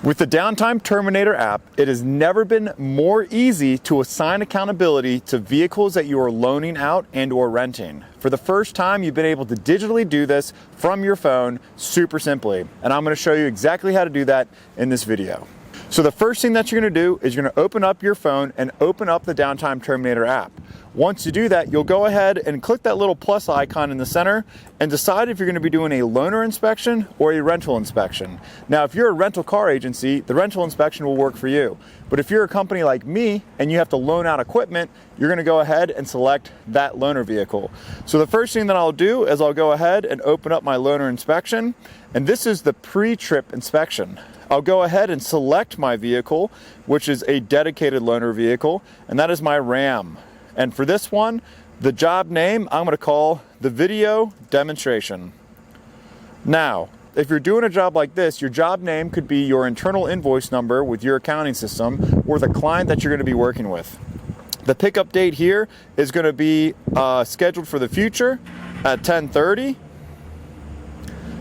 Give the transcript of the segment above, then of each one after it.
With the Downtime Terminator app, it has never been more easy to assign accountability to vehicles that you are loaning out and or renting. For the first time, you've been able to digitally do this from your phone super simply. And I'm going to show you exactly how to do that in this video. So the first thing that you're going to do is you're going to open up your phone and open up the Downtime Terminator app. Once you do that, you'll go ahead and click that little plus icon in the center and decide if you're going to be doing a loaner inspection or a rental inspection. Now, if you're a rental car agency, the rental inspection will work for you. But if you're a company like me and you have to loan out equipment, you're going to go ahead and select that loaner vehicle. So the first thing that I'll do is I'll go ahead and open up my loaner inspection, and this is the pre-trip inspection. I'll go ahead and select my vehicle, which is a dedicated loaner vehicle, and that is my Ram. And for this one, the job name, I'm going to call the video demonstration. Now, if you're doing a job like this, your job name could be your internal invoice number with your accounting system or the client that you're going to be working with. The pickup date here is going to be scheduled for the future at 10:30.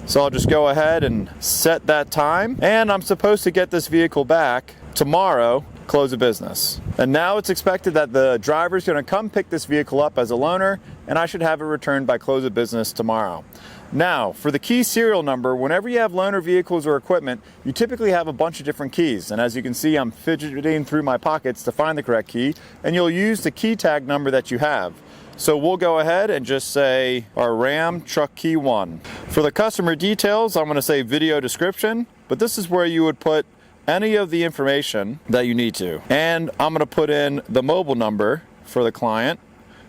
So I'll just go ahead and set that time. And I'm supposed to get this vehicle back tomorrow, close of business. And now it's expected that the driver is going to come pick this vehicle up as a loaner, and I should have it returned by close of business tomorrow. Now, for the key serial number, whenever you have loaner vehicles or equipment, you typically have a bunch of different keys. And as you can see, I'm fidgeting through my pockets to find the correct key, and you'll use the key tag number that you have. So we'll go ahead and just say our Ram truck key 1. For the customer details, I'm going to say video description, but this is where you would put any of the information that you need to. And I'm going to put in the mobile number for the client,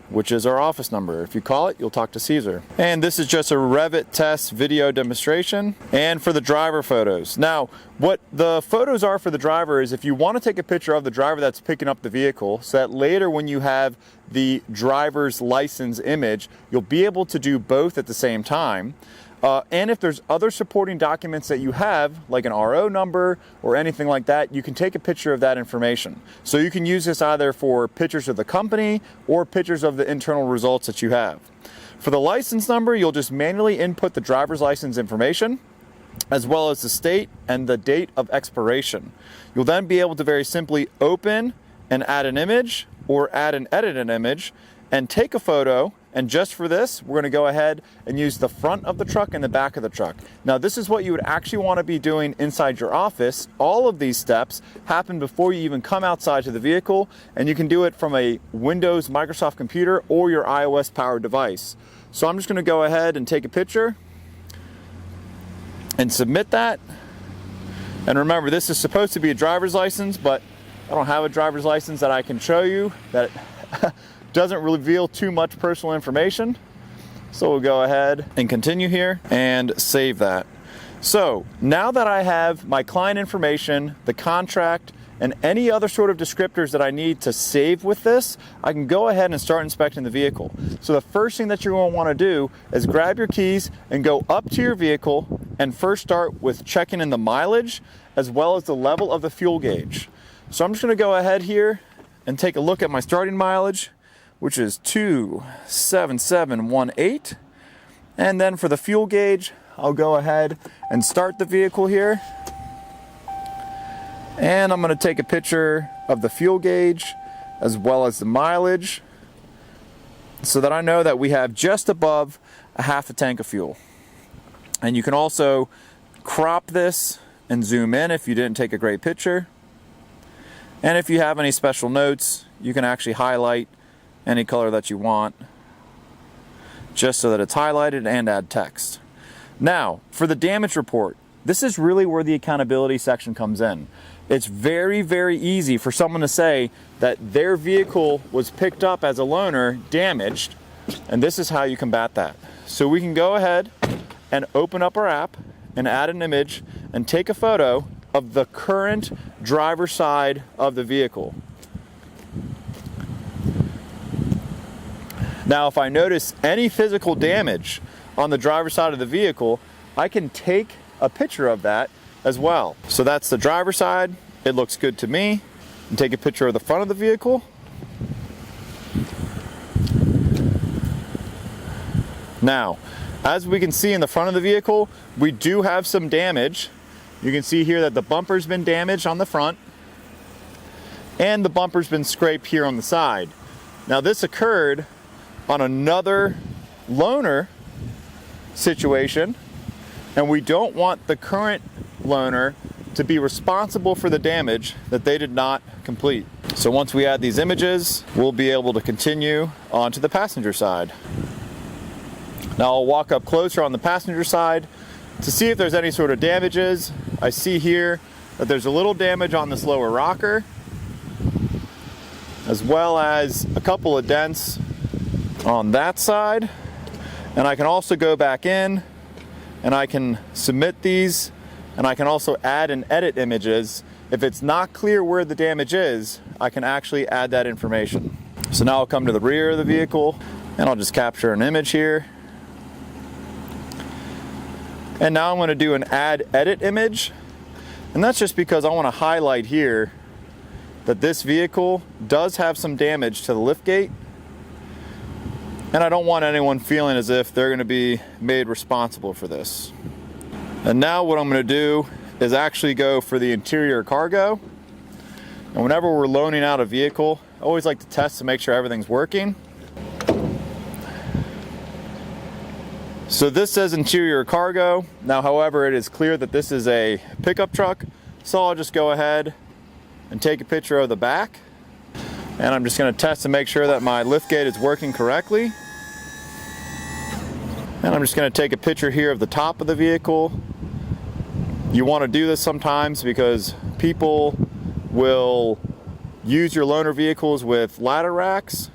which is our office number. If you call it, you'll talk to Caesar. And this is just a Revit test video demonstration. And for the driver photos. Now, what the photos are for the driver is if you want to take a picture of the driver that's picking up the vehicle, so that later when you have the driver's license image, you'll be able to do both at the same time. And if there's other supporting documents that you have, like an RO number or anything like that, you can take a picture of that information. So you can use this either for pictures of the company or pictures of the internal results that you have. For the license number, you'll just manually input the driver's license information, as well as the state and the date of expiration. You'll then be able to very simply open and add an image or add and edit an image and take a photo. And just for this, we're going to go ahead and use the front of the truck and the back of the truck. Now, this is what you would actually want to be doing inside your office. All of these steps happen before you even come outside to the vehicle, and you can do it from a Windows, Microsoft computer, or your iOS powered device. So I'm just going to go ahead and take a picture and submit that. And remember, this is supposed to be a driver's license, but I don't have a driver's license that I can show you that doesn't reveal too much personal information. So we'll go ahead and continue here and save that. So now that I have my client information, the contract, and any other sort of descriptors that I need to save with this, I can go ahead and start inspecting the vehicle. So the first thing that you're going to want to do is grab your keys and go up to your vehicle and first start with checking in the mileage as well as the level of the fuel gauge. So I'm just going to go ahead here and take a look at my starting mileage, which is 27718. And then for the fuel gauge, I'll go ahead and start the vehicle here. And I'm going to take a picture of the fuel gauge as well as the mileage so that I know that we have just above a half a tank of fuel. And you can also crop this and zoom in if you didn't take a great picture. And if you have any special notes, you can actually highlight any color that you want, just so that it's highlighted, and add text. Now, for the damage report, this is really where the accountability section comes in. It's very, very easy for someone to say that their vehicle was picked up as a loaner damaged, and this is how you combat that. So we can go ahead and open up our app and add an image and take a photo of the current driver's side of the vehicle. Now, if I notice any physical damage on the driver's side of the vehicle, I can take a picture of that as well. So that's the driver's side. It looks good to me. And take a picture of the front of the vehicle. Now, as we can see in the front of the vehicle, we do have some damage You can see here that the bumper's been damaged on the front and the bumper's been scraped here on the side. Now this occurred on another loaner situation, and we don't want the current loaner to be responsible for the damage that they did not complete. So once we add these images, we'll be able to continue onto the passenger side. Now I'll walk up closer on the passenger side to see if there's any sort of damages. I see here that there's a little damage on this lower rocker, as well as a couple of dents on that side. And I can also go back in and I can submit these, and I can also add and edit images. If it's not clear where the damage is, I can actually add that information. So now I'll come to the rear of the vehicle and I'll just capture an image here. And now I'm going to do an add edit image. And that's just because I want to highlight here that this vehicle does have some damage to the liftgate. And I don't want anyone feeling as if they're going to be made responsible for this. And now what I'm going to do is actually go for the interior cargo. And whenever we're loaning out a vehicle, I always like to test to make sure everything's working. So this says interior cargo. Now, however, it is clear that this is a pickup truck. So I'll just go ahead and take a picture of the back. And I'm just going to test to make sure that my liftgate is working correctly. And I'm just going to take a picture here of the top of the vehicle. You want to do this sometimes because people will use your loaner vehicles with ladder racks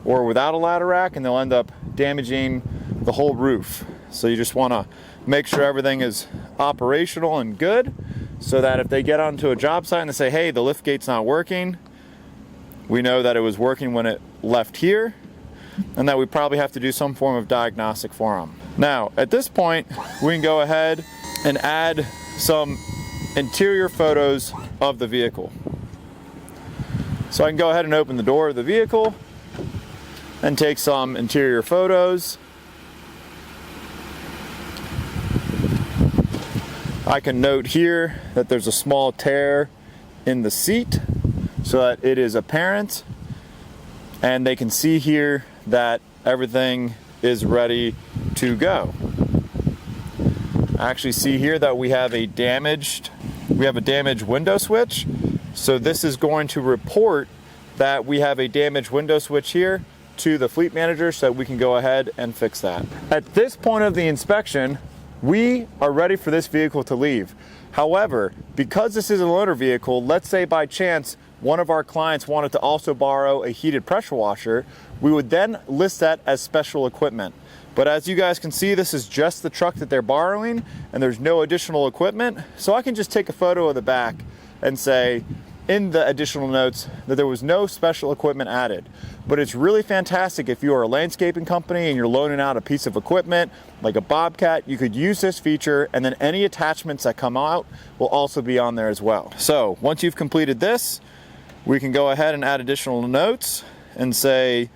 or without a ladder rack, and they'll end up damaging the whole roof. So you just want to make sure everything is operational and good, so that if they get onto a job site and they say, hey, the liftgate's not working, we know that it was working when it left here, and that we probably have to do some form of diagnostic for them. Now, at this point, we can go ahead and add some interior photos of the vehicle. So I can go ahead and open the door of the vehicle and take some interior photos. I can note here that there's a small tear in the seat so that it is apparent, and they can see here that everything is ready to go. I actually see here that we have a damaged window switch. So this is going to report that we have a damaged window switch here to the fleet manager, so we can go ahead and fix that. At this point of the inspection, we are ready for this vehicle to leave. However, because this is a loaner vehicle, let's say by chance one of our clients wanted to also borrow a heated pressure washer, we would then list that as special equipment. But as you guys can see, this is just the truck that they're borrowing and there's no additional equipment. So I can just take a photo of the back and say in the additional notes that there was no special equipment added. But it's really fantastic if you are a landscaping company and you're loaning out a piece of equipment like a Bobcat. You could use this feature, and then any attachments that come out will also be on there as well. So once you've completed this, we can go ahead and add additional notes and say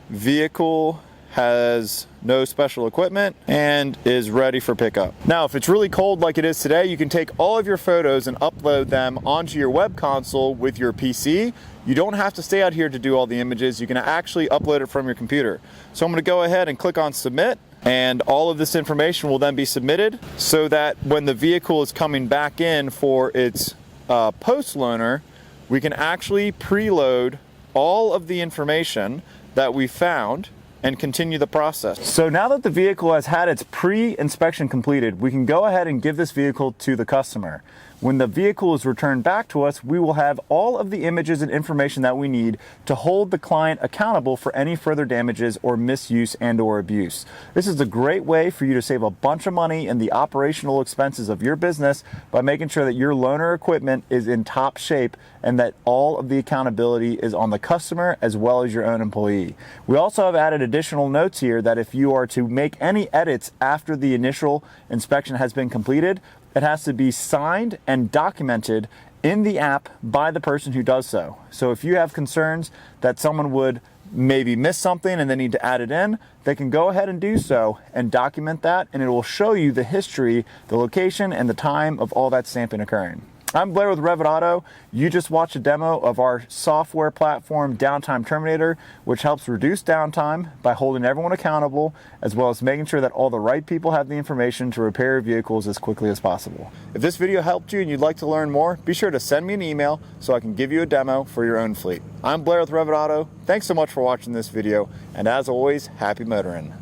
vehicle has no special equipment and is ready for pickup. Now, if it's really cold like it is today, you can take all of your photos and upload them onto your web console with your PC. You don't have to stay out here to do all the images. You can actually upload it from your computer. So I'm going to go ahead and click on submit, and all of this information will then be submitted so that when the vehicle is coming back in for its post loaner, we can actually preload all of the information that we found and continue the process. So now that the vehicle has had its pre-inspection completed, we can go ahead and give this vehicle to the customer. When the vehicle is returned back to us, we will have all of the images and information that we need to hold the client accountable for any further damages or misuse and or abuse. This is a great way for you to save a bunch of money in the operational expenses of your business by making sure that your loaner equipment is in top shape and that all of the accountability is on the customer as well as your own employee. We also have added additional notes here that if you are to make any edits after the initial inspection has been completed, it has to be signed and documented in the app by the person who does so. So if you have concerns that someone would maybe missed something and they need to add it in, they can go ahead and do so and document that, and it will show you the history, the location, and the time of all that stamping occurring. I'm Blair with Revit Auto. You just watched a demo of our software platform, Downtime Terminator, which helps reduce downtime by holding everyone accountable, as well as making sure that all the right people have the information to repair your vehicles as quickly as possible. If this video helped you and you'd like to learn more, be sure to send me an email so I can give you a demo for your own fleet. I'm Blair with Revit Auto. Thanks so much for watching this video, and as always, happy motoring.